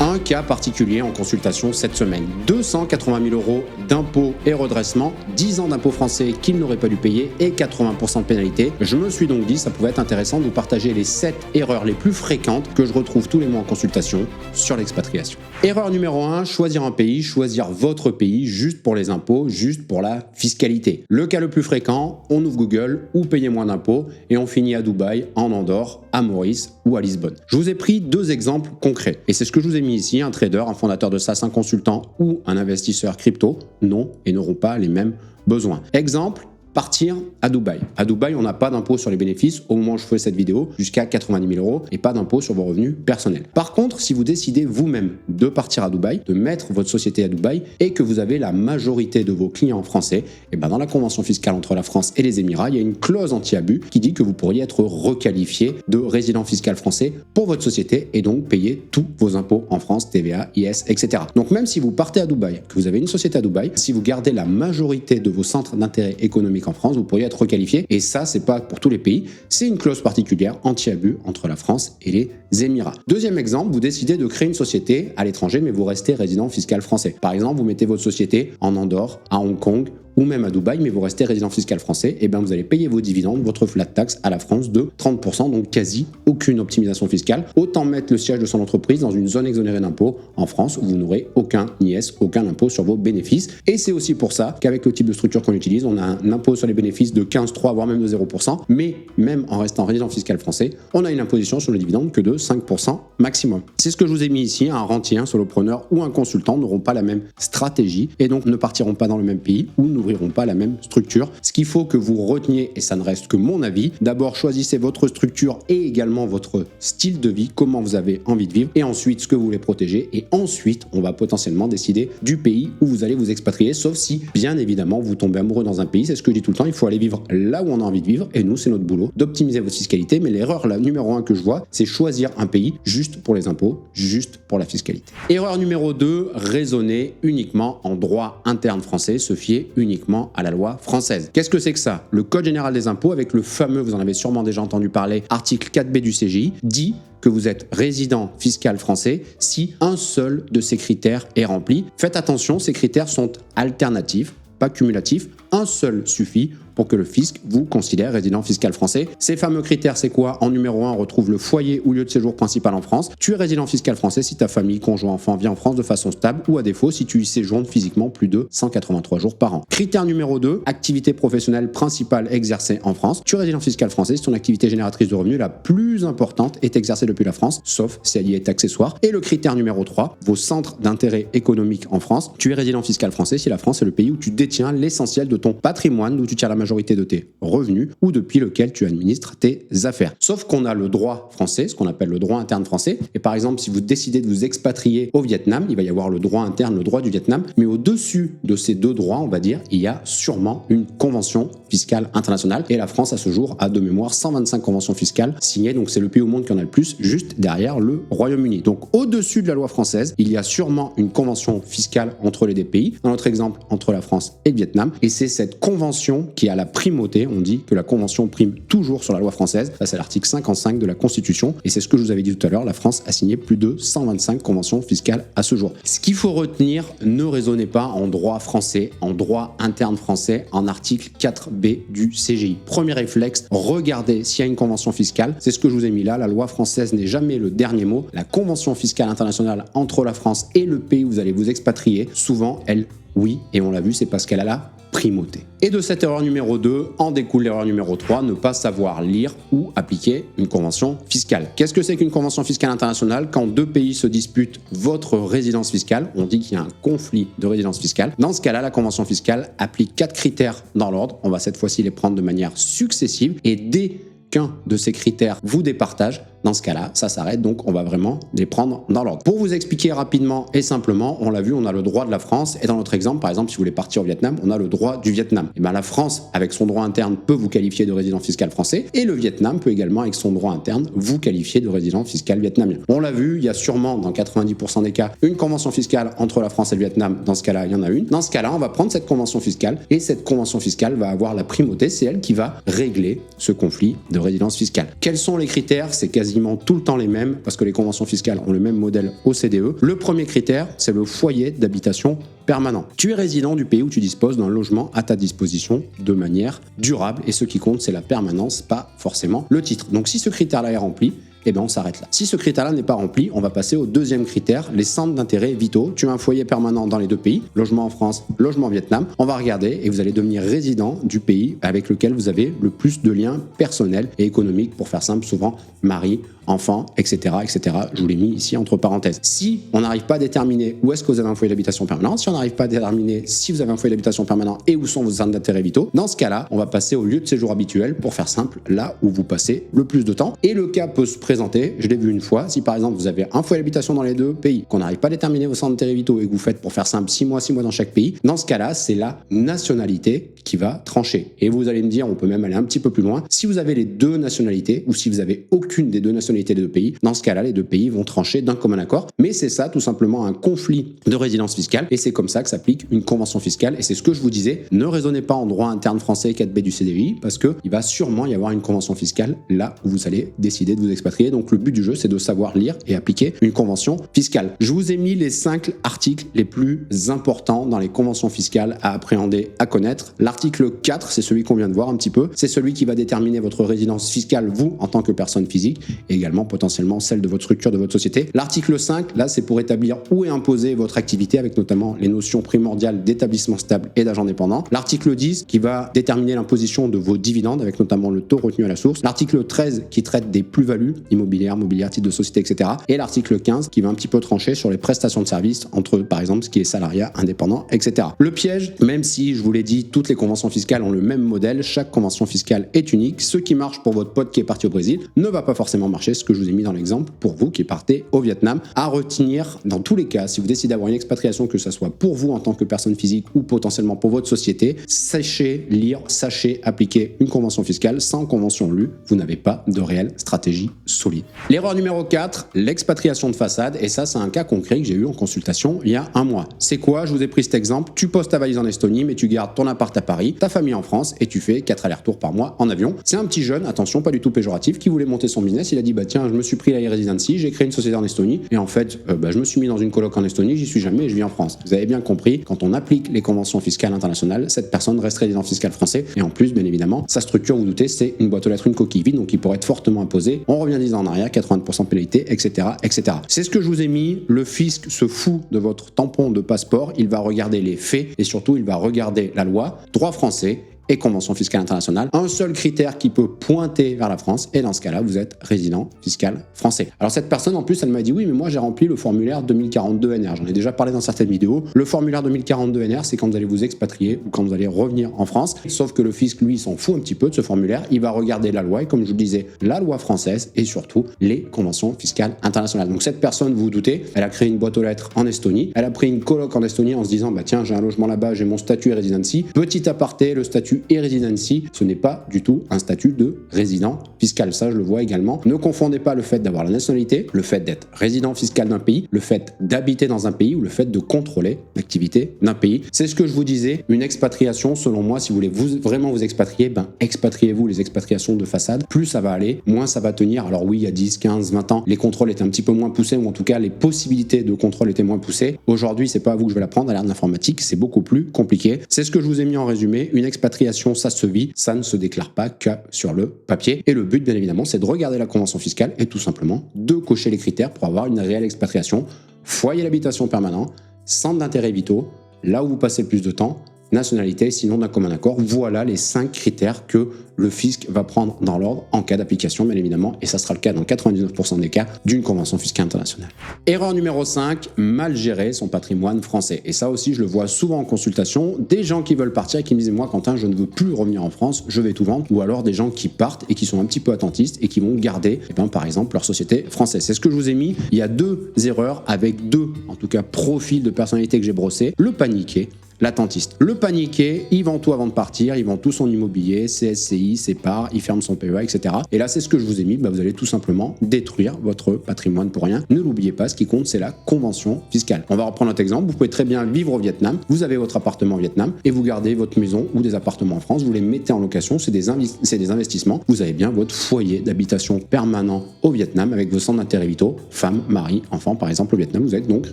Un cas particulier en consultation cette semaine. 280 000 € d'impôts et redressement, 10 ans d'impôts français qu'il n'aurait pas dû payer et 80% de pénalité. Je me suis donc dit ça pouvait être intéressant de vous partager les 7 erreurs les plus fréquentes que je retrouve tous les mois en consultation sur l'expatriation. Erreur numéro 1, choisir un pays, choisir votre pays juste pour les impôts, juste pour la fiscalité. Le cas le plus fréquent, on ouvre Google ou payer moins d'impôts et on finit à Dubaï, en Andorre, à Maurice ou à Lisbonne. Je vous ai pris 2 exemples concrets et c'est ce que je vous ai mis ici, un trader, un fondateur de SaaS, un consultant ou un investisseur crypto n'ont et n'auront pas les mêmes besoins. Exemple, partir à Dubaï. À Dubaï, on n'a pas d'impôt sur les bénéfices au moment où je fais cette vidéo, jusqu'à 90 000 € et pas d'impôt sur vos revenus personnels. Par contre, si vous décidez vous-même de partir à Dubaï, de mettre votre société à Dubaï et que vous avez la majorité de vos clients français, et ben dans la convention fiscale entre la France et les Émirats, il y a une clause anti-abus qui dit que vous pourriez être requalifié de résident fiscal français pour votre société et donc payer tous vos impôts en France, TVA, IS, etc. Donc même si vous partez à Dubaï, que vous avez une société à Dubaï, si vous gardez la majorité de vos centres d'intérêt économique en France, vous pourriez être requalifié et ça, c'est pas pour tous les pays, c'est une clause particulière anti-abus entre la France et les Émirats. Deuxième exemple, vous décidez de créer une société à l'étranger mais vous restez résident fiscal français. Par exemple, vous mettez votre société en Andorre, à Hong Kong ou même à Dubaï, mais vous restez résident fiscal français, et bien vous allez payer vos dividendes, votre flat tax à la France de 30%, donc quasi aucune optimisation fiscale. Autant mettre le siège de son entreprise dans une zone exonérée d'impôts en France où vous n'aurez aucun IS, aucun impôt sur vos bénéfices. Et c'est aussi pour ça qu'avec le type de structure qu'on utilise, on a un impôt sur les bénéfices de 15,3 voire même de 0%, mais même en restant résident fiscal français, on a une imposition sur le dividende que de 5% maximum. C'est ce que je vous ai mis ici, un rentier, un solopreneur ou un consultant n'auront pas la même stratégie et donc ne partiront pas dans le même pays ou n'ouvriront pas la même structure. Ce qu'il faut que vous reteniez, et ça ne reste que mon avis, d'abord choisissez votre structure et également votre style de vie, comment vous avez envie de vivre, et ensuite ce que vous voulez protéger, et ensuite on va potentiellement décider du pays où vous allez vous expatrier, sauf si bien évidemment vous tombez amoureux dans un pays. C'est ce que je dis tout le temps, il faut aller vivre là où on a envie de vivre, et nous c'est notre boulot d'optimiser votre fiscalité. Mais l'erreur numéro 1 que je vois, c'est choisir un pays juste pour les impôts, juste pour la fiscalité. Erreur numéro 2, raisonner uniquement en droit interne français, se fier uniquement à la loi française. Qu'est-ce que c'est que ça? Le Code général des impôts, avec le fameux, vous en avez sûrement déjà entendu parler, article 4B du CGI, dit que vous êtes résident fiscal français si un seul de ces critères est rempli. Faites attention, ces critères sont alternatifs, pas cumulatifs. Un seul suffit pour que le fisc vous considère résident fiscal français. Ces fameux critères, c'est quoi? En numéro 1, on retrouve le foyer ou lieu de séjour principal en France. Tu es résident fiscal français si ta famille, conjoint, enfant vit en France de façon stable, ou à défaut si tu y séjournes physiquement plus de 183 jours par an. Critère numéro 2, activité professionnelle principale exercée en France. Tu es résident fiscal français si ton activité génératrice de revenus la plus importante est exercée depuis la France, sauf si elle y est accessoire. Et le critère numéro 3, vos centres d'intérêt économique en France. Tu es résident fiscal français si la France est le pays où tu détiens l'essentiel de ton patrimoine, d'où tu tiens la majorité de tes revenus ou depuis lequel tu administres tes affaires. Sauf qu'on a le droit français, ce qu'on appelle le droit interne français. Et par exemple, si vous décidez de vous expatrier au Vietnam, il va y avoir le droit interne, le droit du Vietnam. Mais au-dessus de ces 2 droits, on va dire, il y a sûrement une convention fiscale internationale. Et la France, à ce jour, a de mémoire 125 conventions fiscales signées. Donc c'est le pays au monde qui en a le plus, juste derrière le Royaume-Uni. Donc au-dessus de la loi française, il y a sûrement une convention fiscale entre les 2 pays. Dans notre exemple, entre la France et le Vietnam. Et c'est cette convention qui a la primauté. On dit que la convention prime toujours sur la loi française. Ça, c'est l'article 55 de la Constitution. Et c'est ce que je vous avais dit tout à l'heure. La France a signé plus de 125 conventions fiscales à ce jour. Ce qu'il faut retenir, ne raisonnez pas en droit français, en droit interne français, en article 4B du CGI. Premier réflexe, regardez s'il y a une convention fiscale. C'est ce que je vous ai mis là. La loi française n'est jamais le dernier mot. La convention fiscale internationale entre la France et le pays où vous allez vous expatrier, souvent, elle, oui, et on l'a vu, c'est parce qu'elle a la primauté. Et de cette erreur numéro 2, en découle l'erreur numéro 3, ne pas savoir lire ou appliquer une convention fiscale. Qu'est-ce que c'est qu'une convention fiscale internationale? Quand 2 pays se disputent votre résidence fiscale, on dit qu'il y a un conflit de résidence fiscale. Dans ce cas-là, la convention fiscale applique 4 critères dans l'ordre. On va cette fois-ci les prendre de manière successive et dès qu'un de ces critères vous départage, dans ce cas-là, ça s'arrête, donc on va vraiment les prendre dans l'ordre. Pour vous expliquer rapidement et simplement, on l'a vu, on a le droit de la France, et dans notre exemple, par exemple, si vous voulez partir au Vietnam, on a le droit du Vietnam. Et bien la France, avec son droit interne, peut vous qualifier de résident fiscal français, et le Vietnam peut également, avec son droit interne, vous qualifier de résident fiscal vietnamien. On l'a vu, il y a sûrement, dans 90% des cas, une convention fiscale entre la France et le Vietnam. Dans ce cas-là, il y en a une. Dans ce cas-là, on va prendre cette convention fiscale, et cette convention fiscale va avoir la primauté, c'est elle qui va régler ce conflit de résidence fiscale. Quels sont les critères? C'est quasi quasiment tout le temps les mêmes parce que les conventions fiscales ont le même modèle OCDE. Le premier critère, c'est le foyer d'habitation permanent. Tu es résident du pays où tu disposes d'un logement à ta disposition de manière durable et ce qui compte, c'est la permanence, pas forcément le titre. Donc si ce critère-là est rempli, eh bien on s'arrête là. Si ce critère-là n'est pas rempli, on va passer au deuxième critère, les centres d'intérêt vitaux. Tu as un foyer permanent dans les deux pays, logement en France, logement au Vietnam. On va regarder et vous allez devenir résident du pays avec lequel vous avez le plus de liens personnels et économiques, pour faire simple, souvent mari, enfants, etc., etc. Je vous l'ai mis ici entre parenthèses. Si on n'arrive pas à déterminer où est-ce que vous avez un foyer d'habitation permanent, si on n'arrive pas à déterminer si vous avez un foyer d'habitation permanent et où sont vos centres d'intérêt vitaux, dans ce cas-là, on va passer au lieu de séjour habituel, pour faire simple, là où vous passez le plus de temps. Et le cas peut se présenter, je l'ai vu une fois, si par exemple vous avez un foyer d'habitation dans les deux pays, qu'on n'arrive pas à déterminer vos centres d'intérêt vitaux et que vous faites, pour faire simple, 6 mois dans chaque pays, dans ce cas-là, c'est la nationalité qui va trancher. Et vous allez me dire, on peut même aller un petit peu plus loin, si vous avez les deux nationalités ou si vous avez aucune des deux nationalités des deux pays, dans ce cas-là, les deux pays vont trancher d'un commun accord. Mais c'est ça, tout simplement, un conflit de résidence fiscale et c'est comme ça que s'applique une convention fiscale. Et c'est ce que je vous disais, ne raisonnez pas en droit interne français 4B du CDI parce qu'il va sûrement y avoir une convention fiscale là où vous allez décider de vous expatrier. Donc le but du jeu, c'est de savoir lire et appliquer une convention fiscale. Je vous ai mis les 5 articles les plus importants dans les conventions fiscales à appréhender, à connaître. L'article 4, c'est celui qu'on vient de voir un petit peu. C'est celui qui va déterminer votre résidence fiscale, vous, en tant que personne physique, et également potentiellement celle de votre structure, de votre société. L'article 5, là, c'est pour établir où est imposée votre activité, avec notamment les notions primordiales d'établissement stable et d'agent dépendant. L'article 10, qui va déterminer l'imposition de vos dividendes, avec notamment le taux retenu à la source. L'article 13, qui traite des plus-values immobilières, titres de société, etc. Et l'article 15, qui va un petit peu trancher sur les prestations de services entre, par exemple, ce qui est salariat, indépendant, etc. Le piège, même si, je vous l'ai dit, toutes les conventions fiscales ont le même modèle, chaque convention fiscale est unique. Ce qui marche pour votre pote qui est parti au Brésil ne va pas forcément marcher, ce que je vous ai mis dans l'exemple pour vous qui partez au Vietnam. À retenir, dans tous les cas, si vous décidez d'avoir une expatriation, que ce soit pour vous en tant que personne physique ou potentiellement pour votre société, sachez lire, sachez appliquer une convention fiscale. Sans convention lue, vous n'avez pas de réelle stratégie solide. L'erreur numéro 4, l'expatriation de façade. Et ça, c'est un cas concret que j'ai eu en consultation il y a un mois. C'est quoi? Je vous ai pris cet exemple. Tu poses ta valise en Estonie, mais tu gardes ton appart à Paris, ta famille en France et tu fais 4 allers-retours par mois en avion. C'est un petit jeune, attention, pas du tout péjoratif, qui voulait monter son business. Il a dit, bah tiens, je me suis pris la e-residency, j'ai créé une société en Estonie et en fait, je me suis mis dans une coloc en Estonie, j'y suis jamais et je vis en France. Vous avez bien compris, quand on applique les conventions fiscales internationales, cette personne reste résident fiscal français et en plus, bien évidemment, sa structure, vous doutez, c'est une boîte aux lettres, une coquille vide, donc il pourrait être fortement imposé. On revient 10 ans en arrière, 80% de pénalité, etc., etc. C'est ce que je vous ai mis. Le fisc se fout de votre tampon de passeport. Il va regarder les faits et surtout, il va regarder la loi, droit français et convention fiscale internationale. Un seul critère qui peut pointer vers la France et dans ce cas-là, vous êtes résident fiscal français. Alors cette personne, en plus, elle m'a dit oui, mais moi j'ai rempli le formulaire 2042 NR. J'en ai déjà parlé dans certaines vidéos. Le formulaire 2042 NR, c'est quand vous allez vous expatrier ou quand vous allez revenir en France. Sauf que le fisc, lui, s'en fout un petit peu de ce formulaire. Il va regarder la loi et comme je vous le disais, la loi française et surtout les conventions fiscales internationales. Donc cette personne, vous vous doutez, elle a créé une boîte aux lettres en Estonie. Elle a pris une coloc en Estonie en se disant bah tiens, j'ai un logement là-bas, j'ai mon statut et residency. Petit aparté, le statut et residency, ce n'est pas du tout un statut de résident fiscal. Ça, je le vois également. Ne confondez pas le fait d'avoir la nationalité, le fait d'être résident fiscal d'un pays, le fait d'habiter dans un pays ou le fait de contrôler l'activité d'un pays. C'est ce que je vous disais. Une expatriation, selon moi, si vous voulez vraiment vous expatrier, expatriez-vous. Les expatriations de façade, plus ça va aller, moins ça va tenir. Alors oui, il y a 10, 15, 20 ans, les contrôles étaient un petit peu moins poussés ou en tout cas, les possibilités de contrôle étaient moins poussées. Aujourd'hui, c'est pas à vous que je vais l'apprendre. À l'ère de l'informatique, c'est beaucoup plus compliqué. C'est ce que je vous ai mis en résumé. Une expatriation, ça se vit, ça ne se déclare pas que sur le papier. Et le but, bien évidemment, c'est de regarder la convention fiscale et tout simplement de cocher les critères pour avoir une réelle expatriation. Foyer d'habitation permanent, centre d'intérêt vitaux, là où vous passez le plus de temps, nationalité, sinon d'un commun accord. Voilà les 5 critères que le fisc va prendre dans l'ordre en cas d'application, bien évidemment, et ça sera le cas dans 99% des cas d'une convention fiscale internationale. Erreur numéro 5, mal gérer son patrimoine français. Et ça aussi, je le vois souvent en consultation, des gens qui veulent partir et qui me disent, moi, Quentin, je ne veux plus revenir en France, je vais tout vendre, ou alors des gens qui partent et qui sont un petit peu attentistes et qui vont garder, par exemple, leur société française. C'est ce que je vous ai mis. Il y a 2 erreurs avec 2, en tout cas, profils de personnalité que j'ai brossés. Le paniquer. l'attentiste. Le paniqué, il vend tout avant de partir, il vend tout son immobilier, ses SCI, ses parts, il ferme son PEA, etc. Et là, c'est ce que je vous ai mis, vous allez tout simplement détruire votre patrimoine pour rien. Ne l'oubliez pas, ce qui compte, c'est la convention fiscale. On va reprendre notre exemple, vous pouvez très bien vivre au Vietnam, vous avez votre appartement au Vietnam et vous gardez votre maison ou des appartements en France, vous les mettez en location, c'est des investissements, vous avez bien votre foyer d'habitation permanent au Vietnam avec vos centres d'intérêt vitaux, femmes, mari, enfants par exemple au Vietnam, vous êtes donc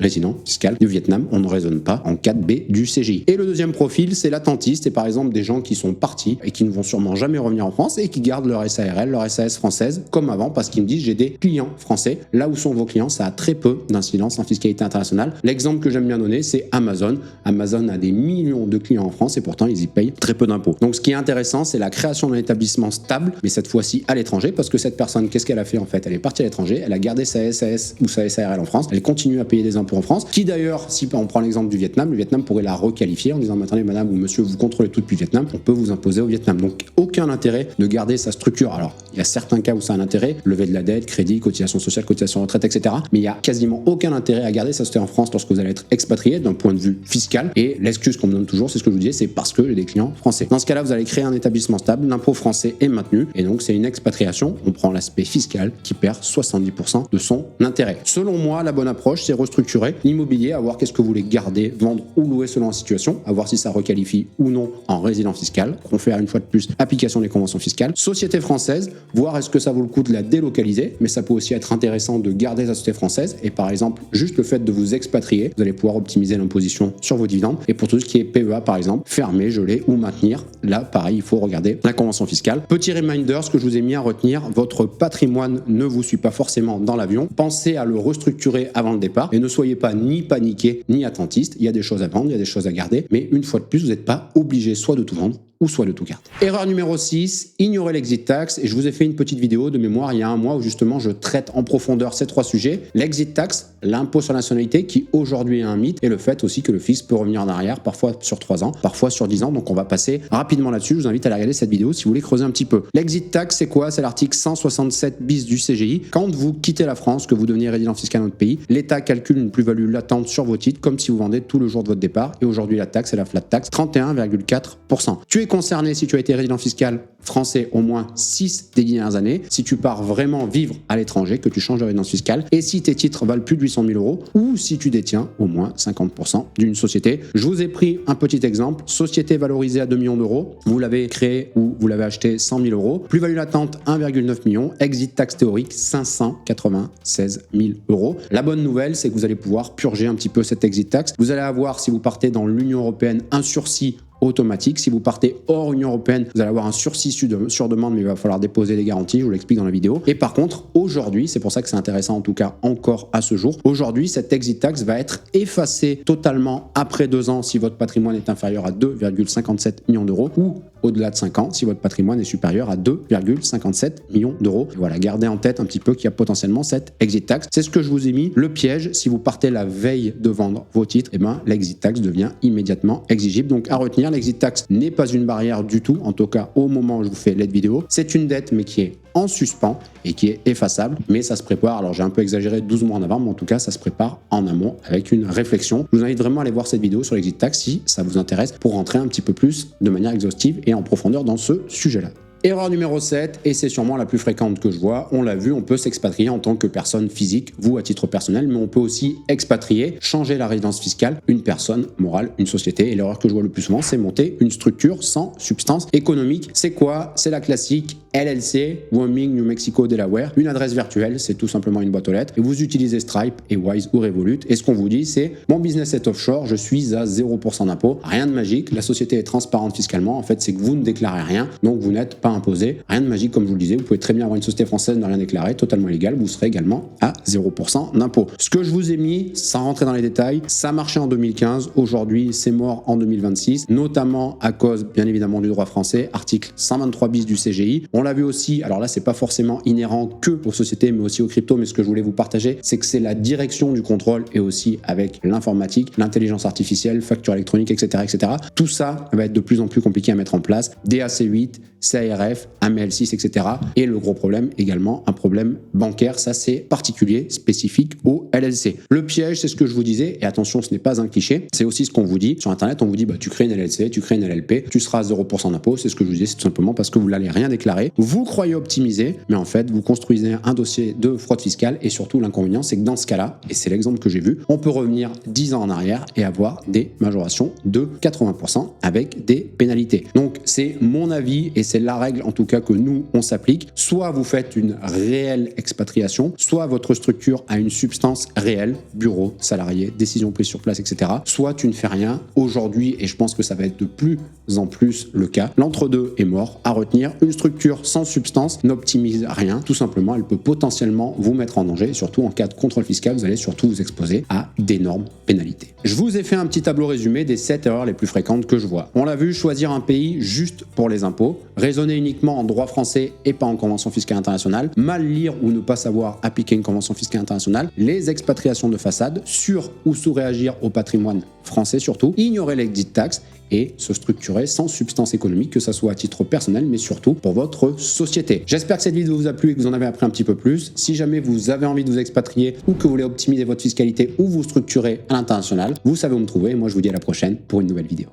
résident fiscal du Vietnam, on ne raisonne pas en 4B du CGI. Et le deuxième profil, c'est l'attentiste, et par exemple des gens qui sont partis et qui ne vont sûrement jamais revenir en France et qui gardent leur SARL, leur SAS française comme avant parce qu'ils me disent j'ai des clients français. Là où sont vos clients, ça a très peu d'incidence en fiscalité internationale. L'exemple que j'aime bien donner, c'est Amazon. Amazon a des millions de clients en France et pourtant ils y payent très peu d'impôts. Donc ce qui est intéressant, c'est la création d'un établissement stable, mais cette fois-ci à l'étranger, parce que cette personne, qu'est-ce qu'elle a fait en fait? Elle est partie à l'étranger, elle a gardé sa SAS ou sa SARL en France, elle continue à payer des impôts en France, qui d'ailleurs, si on prend l'exemple du Vietnam, le Vietnam pourrait la requalifier en disant mais attendez madame ou monsieur, vous contrôlez tout depuis le Vietnam, on peut vous imposer au Vietnam. Donc aucun intérêt de garder sa structure. Alors il y a certains cas où ça a un intérêt, lever de la dette, crédit, cotisation sociale, cotisation retraite, etc. Mais il y a quasiment aucun intérêt à garder sa société en France lorsque vous allez être expatrié d'un point de vue fiscal. Et l'excuse qu'on me donne toujours, c'est ce que je vous disais, c'est parce que j'ai des clients français. Dans ce cas-là, vous allez créer un établissement stable, l'impôt français est maintenu et donc c'est une expatriation. On prend l'aspect fiscal qui perd 70% de son intérêt. Selon moi, la bonne approche, c'est restructurer l'immobilier, à voir qu'est-ce que vous voulez garder, vendre ou louer selon la situation, à voir si ça requalifie ou non en résident fiscal. On fait une fois de plus application des conventions fiscales. Société française, voir est-ce que ça vaut le coup de la délocaliser, mais ça peut aussi être intéressant de garder sa société française et par exemple, juste le fait de vous expatrier, vous allez pouvoir optimiser l'imposition sur vos dividendes. Et pour tout ce qui est PEA par exemple, fermer, geler ou maintenir, là pareil, il faut regarder la convention fiscale. Petit reminder, ce que je vous ai mis à retenir, votre patrimoine ne vous suit pas forcément dans l'avion. Pensez à le restructurer avant le départ et ne soyez pas ni paniqué ni attentiste. Il y a des choses à vendre, il y a des choses à garder, mais une fois de plus, vous n'êtes pas obligé soit de tout vendre ou soit de tout garder. Erreur numéro 6, ignorer l'exit tax. Et je vous ai fait une petite vidéo de mémoire il y a un mois où justement je traite en profondeur ces trois sujets. L'exit tax, l'impôt sur la nationalité qui aujourd'hui est un mythe et le fait aussi que le fisc peut revenir en arrière parfois sur 3 ans, parfois sur 10 ans. Donc on va passer rapidement là-dessus. Je vous invite à aller regarder cette vidéo si vous voulez creuser un petit peu. L'exit tax, c'est quoi? C'est l'article 167 bis du CGI. Quand vous quittez la France, que vous devenez résident fiscal dans notre pays, l'État calcule une plus-value latente sur vos titres comme si vous vendez tout le jour de votre départ. Et aujourd'hui la taxe, c'est la flat tax, 31,4%. Tu es concerné si tu as été résident fiscal français au moins 6 des dernières années, si tu pars vraiment vivre à l'étranger, que tu changes de résidence fiscale, et si tes titres valent plus de 800 000 euros, ou si tu détiens au moins 50% d'une société. Je vous ai pris un petit exemple, société valorisée à 2 millions d'euros, vous l'avez créée ou vous l'avez acheté 100 000 euros, plus-value latente 1,9 million, exit tax théorique 596 000 euros. La bonne nouvelle, c'est que vous allez pouvoir purger un petit peu cette exit tax. Vous allez avoir, si vous partez dans l'Union européenne, un sursis automatique. Si vous partez hors Union européenne, vous allez avoir un sursis sur demande, mais il va falloir déposer des garanties, je vous l'explique dans la vidéo. Et par contre, aujourd'hui, c'est pour ça que c'est intéressant en tout cas encore à ce jour, aujourd'hui, cette exit tax va être effacée totalement après 2 ans si votre patrimoine est inférieur à 2,57 millions d'euros ou au-delà de 5 ans si votre patrimoine est supérieur à 2,57 millions d'euros. Voilà, gardez en tête un petit peu qu'il y a potentiellement cette exit tax. C'est ce que je vous ai mis. Le piège, si vous partez la veille de vendre vos titres, eh ben, l'exit tax devient immédiatement exigible. Donc à retenir, l'exit tax n'est pas une barrière du tout, en tout cas au moment où je vous fais cette vidéo. C'est une dette mais qui est en suspens et qui est effaçable, mais ça se prépare, alors j'ai un peu exagéré 12 mois en avant, mais en tout cas ça se prépare en amont avec une réflexion. Je vous invite vraiment à aller voir cette vidéo sur l'exit tax si ça vous intéresse pour rentrer un petit peu plus de manière exhaustive et en profondeur dans ce sujet-là. Erreur numéro 7, et c'est sûrement la plus fréquente que je vois, on l'a vu, on peut s'expatrier en tant que personne physique, vous à titre personnel, mais on peut aussi expatrier, changer la résidence fiscale, une personne morale, une société. Et l'erreur que je vois le plus souvent, c'est monter une structure sans substance économique. C'est quoi? C'est la classique LLC, Wyoming, New Mexico, Delaware, une adresse virtuelle, c'est tout simplement une boîte aux lettres, et vous utilisez Stripe et Wise ou Revolut, et ce qu'on vous dit, c'est mon business est offshore, je suis à 0% d'impôt, rien de magique, la société est transparente fiscalement, en fait c'est que vous ne déclarez rien, donc vous n'êtes pas imposé, rien de magique comme je vous le disais, vous pouvez très bien avoir une société française, ne rien déclarer, totalement légal, vous serez également à 0% d'impôt. Ce que je vous ai mis, sans rentrer dans les détails, ça marchait en 2015, aujourd'hui c'est mort en 2026, notamment à cause bien évidemment du droit français, article 123 bis du CGI, on l'a vu aussi, alors là c'est pas forcément inhérent que aux sociétés mais aussi aux cryptos, mais ce que je voulais vous partager, c'est que c'est la direction du contrôle et aussi avec l'informatique, l'intelligence artificielle, facture électronique, etc., etc. Tout ça va être de plus en plus compliqué à mettre en place. DAC8, CARF, AML6, etc. Et le gros problème également, un problème bancaire, ça c'est particulier, spécifique au LLC. Le piège, c'est ce que je vous disais, et attention, ce n'est pas un cliché, c'est aussi ce qu'on vous dit. Sur Internet, on vous dit, bah, tu crées une LLC, tu crées une LLP, tu seras à 0% d'impôt, c'est ce que je vous disais, c'est tout simplement parce que vous n'allez rien déclarer. Vous croyez optimiser, mais en fait, vous construisez un dossier de fraude fiscale, et surtout l'inconvénient, c'est que dans ce cas-là, et c'est l'exemple que j'ai vu, on peut revenir 10 ans en arrière et avoir des majorations de 80% avec des pénalités. Donc, c'est mon avis, et c'est la règle en tout cas que nous, on s'applique. Soit vous faites une réelle expatriation, soit votre structure a une substance réelle, bureau, salarié, décision prise sur place, etc. Soit tu ne fais rien. Aujourd'hui, et je pense que ça va être de plus en plus le cas, l'entre-deux est mort. À retenir, une structure sans substance n'optimise rien. Tout simplement, elle peut potentiellement vous mettre en danger. Et surtout, en cas de contrôle fiscal, vous allez surtout vous exposer à d'énormes pénalités. Je vous ai fait un petit tableau résumé des 7 erreurs les plus fréquentes que je vois. On l'a vu, choisir un pays juste pour les impôts, raisonner uniquement en droit français et pas en convention fiscale internationale, mal lire ou ne pas savoir appliquer une convention fiscale internationale, les expatriations de façade, sur ou sous-réagir au patrimoine français surtout, ignorer l'exit tax et se structurer sans substance économique, que ça soit à titre personnel, mais surtout pour votre société. J'espère que cette vidéo vous a plu et que vous en avez appris un petit peu plus. Si jamais vous avez envie de vous expatrier ou que vous voulez optimiser votre fiscalité ou vous structurer à l'international, vous savez où me trouver. Et moi, je vous dis à la prochaine pour une nouvelle vidéo.